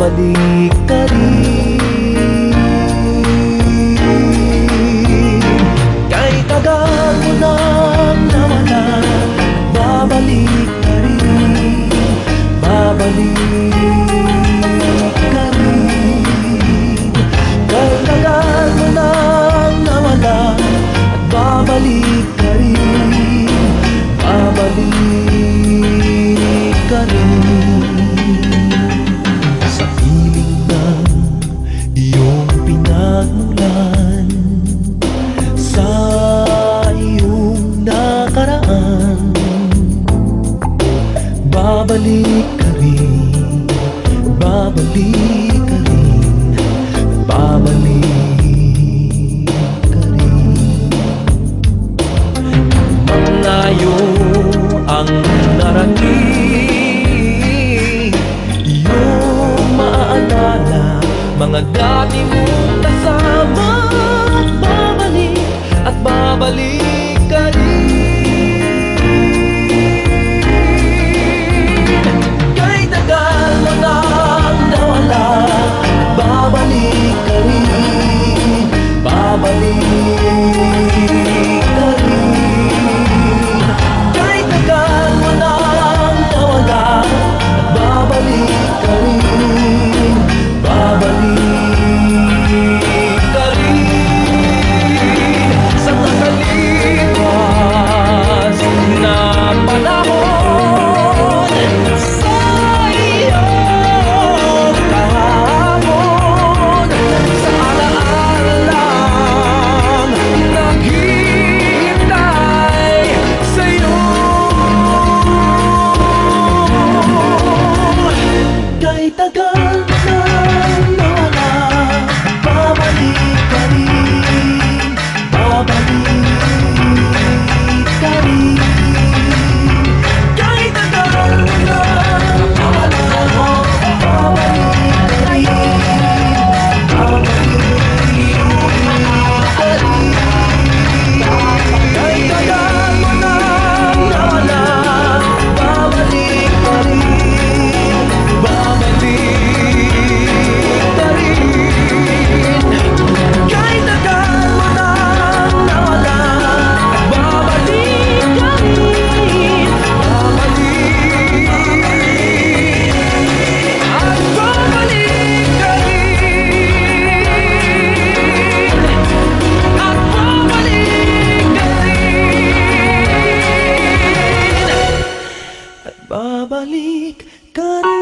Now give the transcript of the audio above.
babalik ka rin. Kahit tagal mo nang nawala, babalik ka rin, babalik ka rin. Kahit tagal mo nang nawala, at babalik ka rin, babalik ka rin. Sa piling ng iyong pinagmulan, sa iyong nakaraan, babalik ka rin, babalik ka rin, babalik ka rin. Mangayo ang narating, iyong maaalala mga dati mong kasama. Babalik at babalik ka rin. Kahit tagal mo nang nawala, babalik ka rin, babalik ka rin. Kahit tagal mo nang nawala, babalik ka rin, babalik ka rin. Sa nakalipas na panahon, sa iyong kahapon, sa alaala naghihintay sa'yo. Kahit tagal nang nawala, babalik ka rin, babalik ka rin. Kahit tagal nang nawala, babalik ka rin, babalik ka rin. Kahit tagal mo nang nawala, babalik ka rin, babalik ka rin. Kahit tagal mo nang nawala, babalik ka rin, babalik at babalik ka rin, at babalik ka rin, at babalik ka rin.